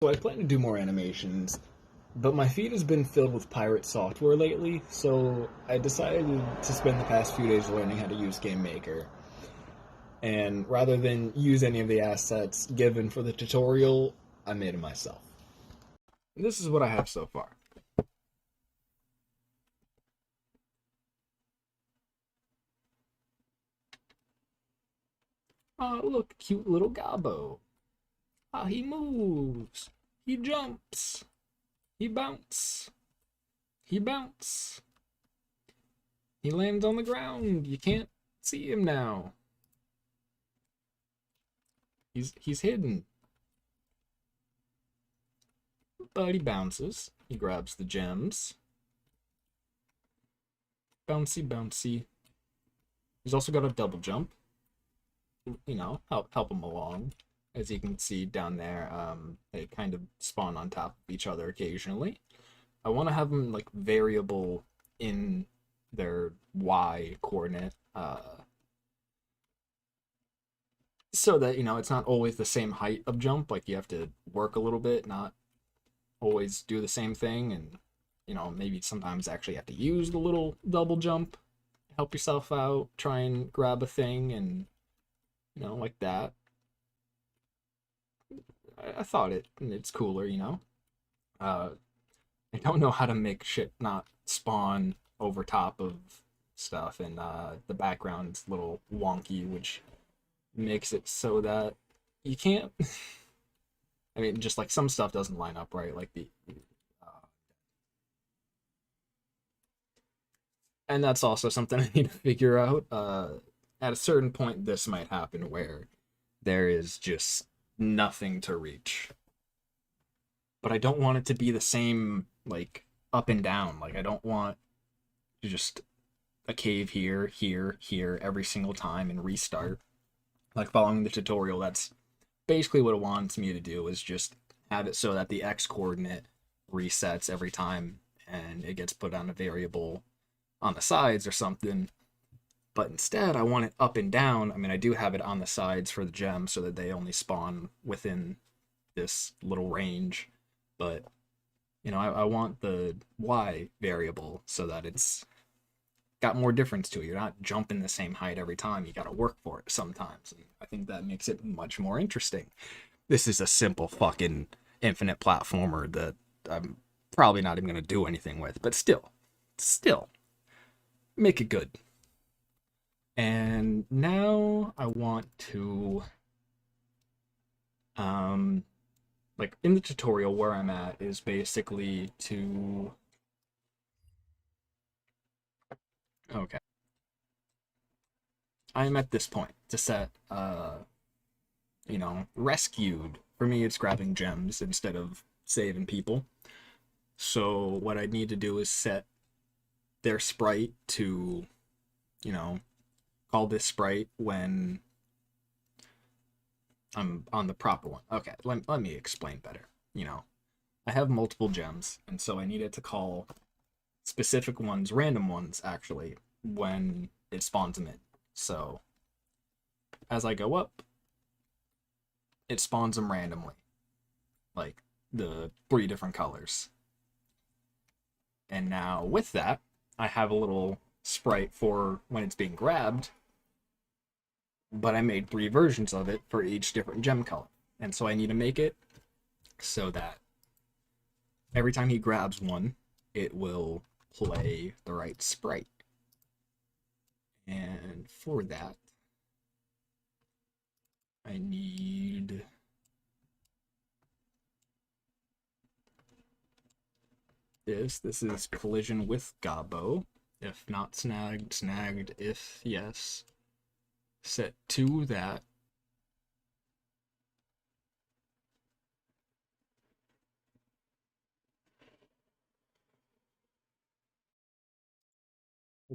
So I plan to do more animations, but my feed has been filled with pirate software lately, so I decided to spend the past few days learning how to use GameMaker. And rather than use any of the assets given for the tutorial, I made it myself. This is what I have so far. Oh, look, cute little Gobbo. Ah, he moves. He jumps. He bounce. He bounce. He lands on the ground. You can't see him now. He's hidden. But he bounces. He grabs the gems. Bouncy, bouncy. He's also got a double jump. You know, help him along. As you can see down there, they kind of spawn on top of each other occasionally. I want to have them like variable in their Y coordinate, so that it's not always the same height of jump. Like you have to work a little bit, not always do the same thing, and maybe sometimes actually have to use the little double jump, help yourself out, try and grab a thing, and like that. I thought it's cooler. Uh, I don't know how to make shit not spawn over top of stuff, and the background's a little wonky, which makes it so that you can't. I mean, just like some stuff doesn't line up right, like uh, and that's also something I need to figure out. At a certain point, this might happen where there is just nothing to reach, but I don't want it to be the same, like up and down. Like I don't want just a cave here, here, here every single time and restart. Like following the tutorial, that's basically what it wants me to do, is just have it so that the X coordinate resets every time and it gets put on a variable on the sides or something. But instead, I want it up and down. I mean, I do have it on the sides for the gems so that they only spawn within this little range. But, I want the Y variable so that it's got more difference to it. You're not jumping the same height every time. You got to work for it sometimes. And I think that makes it much more interesting. This is a simple fucking infinite platformer that I'm probably not even going to do anything with, but still, make it good. And now I want to, um, like in the tutorial where I'm at is basically to, okay, I'm at this point to set, rescued. For me, it's grabbing gems instead of saving people. So what I need to do is set their sprite to, you know, call this sprite when I'm on the proper one. Okay, let me explain better. I have multiple gems, and so I need it to call specific ones, random ones actually, when it spawns them in. So as I go up, it spawns them randomly, like the three different colors. And now with that, I have a little sprite for when it's being grabbed, but I made three versions of it for each different gem color. And so I need to make it so that every time he grabs one, it will play the right sprite. And for that, I need this. This is collision with Gobbo. If not snagged, snagged. If yes, set to that.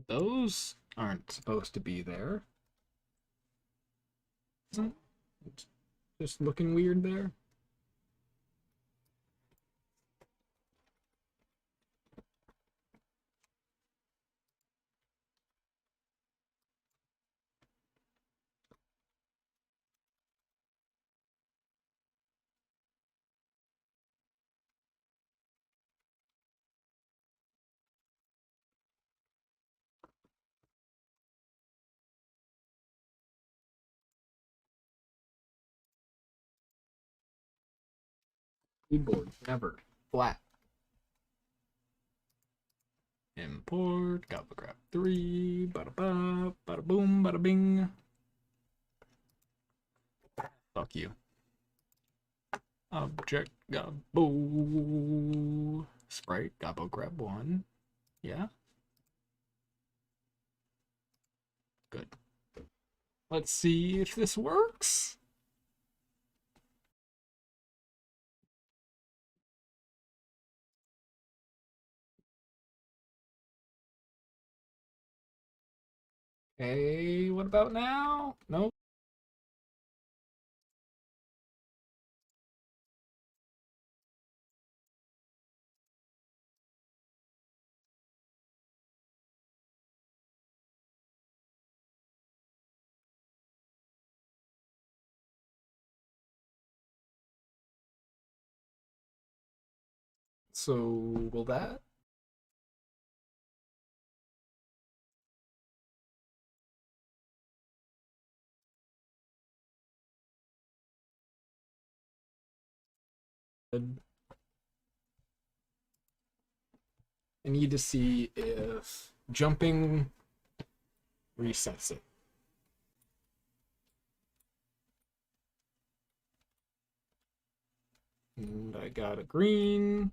Those aren't supposed to be there. Isn't it just looking weird there? Keyboard, never. Flat. Import, Gobbo grab 3, bada ba, bada boom, bada bing. Fuck you. Object, Gobbo. Sprite, Gobbo grab 1. Yeah? Good. Let's see if this works. Okay, what about now? Nope. So, will that? I need to see if jumping resets it. And I got a green.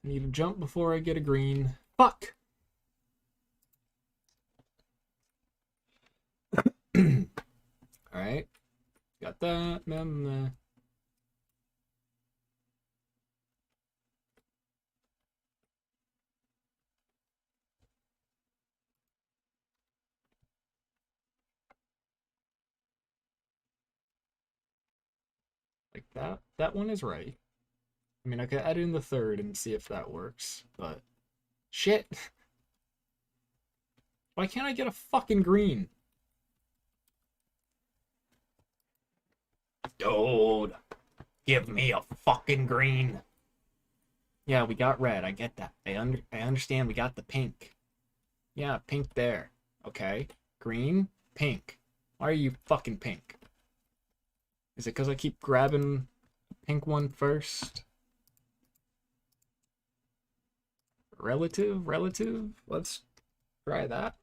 I need to jump before I get a green. Fuck! Alright. Got that. Nah, nah. Like that. That one is right. I mean, I could add in the third and see if that works, but shit. Why can't I get a fucking green? Dude, give me a fucking green. Yeah, we got red. I get that. I understand we got the pink. Yeah, pink there. Okay. Green, pink. Why are you fucking pink? Is it because I keep grabbing pink one first? Relative? Relative? Let's try that.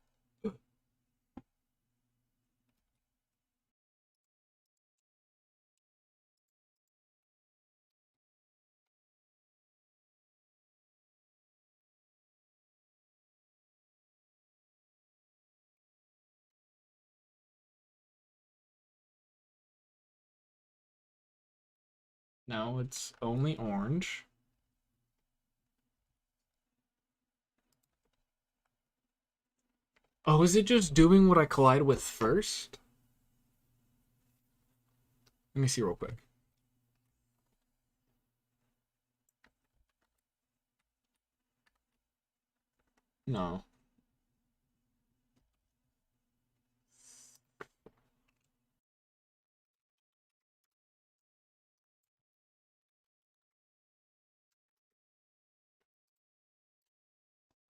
No, it's only orange. Oh, is it just doing what I collide with first? Let me see real quick. No.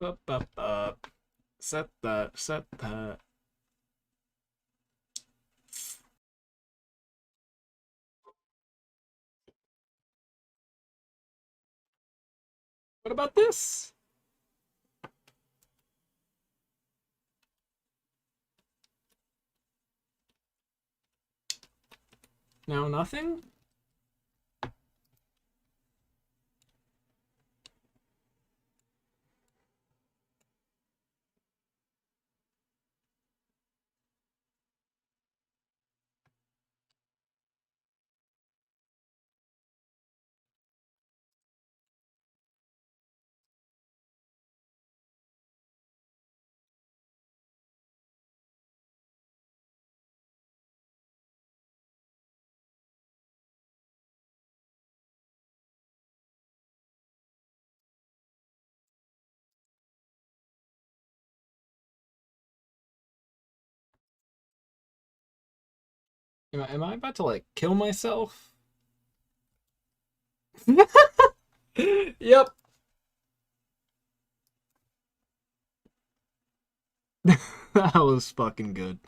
Up, up, up. Set that, set that. What about this? No, nothing? Am I about to like kill myself? Yep. That was fucking good.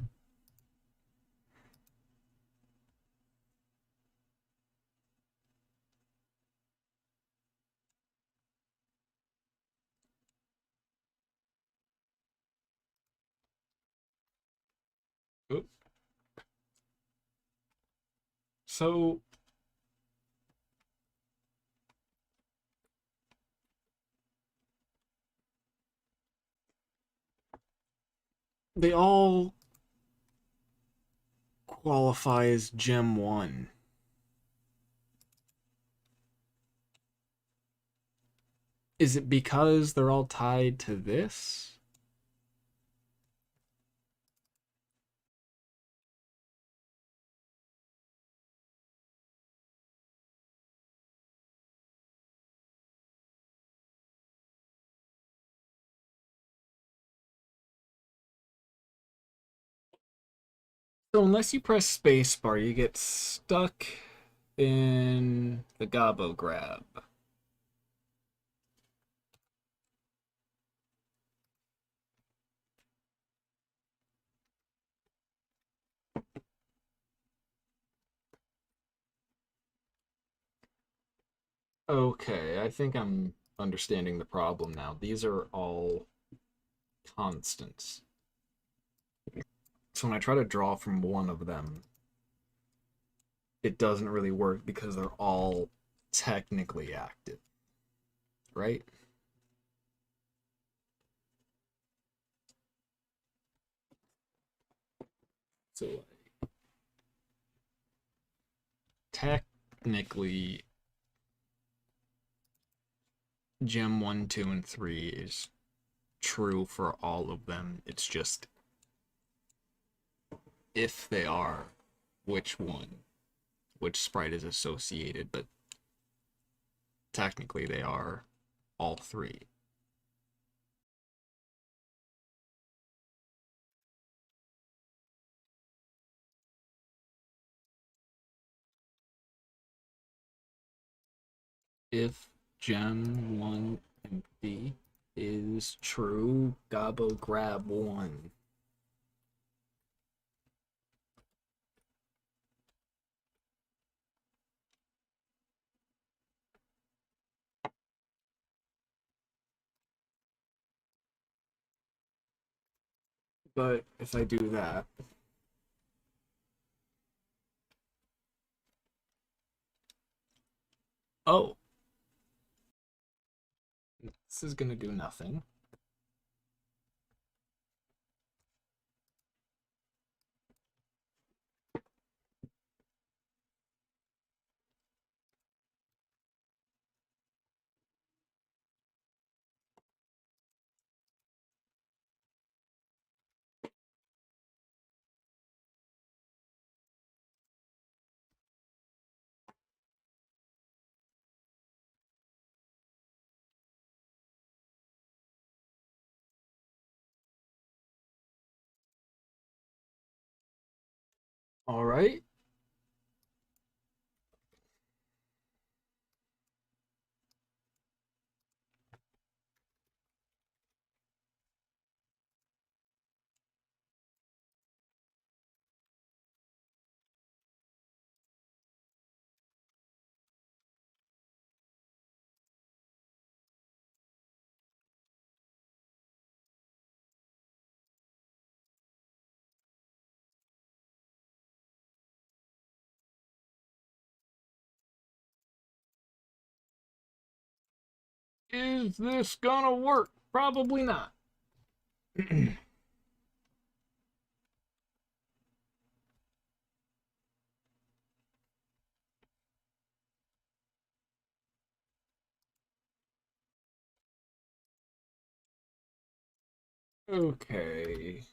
Oop. So they all qualify as Gem 1. Is it because they're all tied to this? So unless you press spacebar, you get stuck in the Gobbo grab. Okay, I think I'm understanding the problem now. These are all constants. So when I try to draw from one of them, it doesn't really work because they're all technically active, right? So technically, Gem 1, 2, and 3 is true for all of them. It's just if they are, which one, which sprite is associated, but technically they are all three. If Gem 1 empty is true, Gobbo grab 1. But if I do that, oh, this is gonna do nothing. All right. Is this gonna work? Probably not. Okay.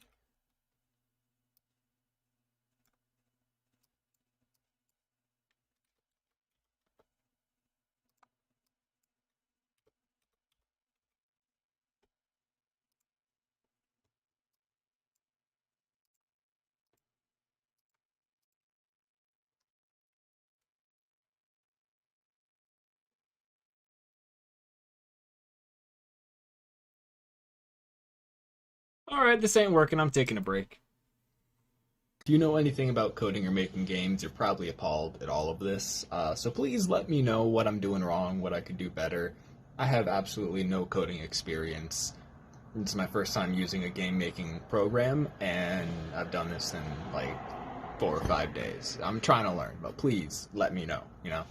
All right, this ain't working. I'm taking a break. If you know anything about coding or making games, you're probably appalled at all of this. So please let me know what I'm doing wrong, what I could do better. I have absolutely no coding experience. It's my first time using a game making program, and I've done this in like 4 or 5 days. I'm trying to learn, but please let me know, you know?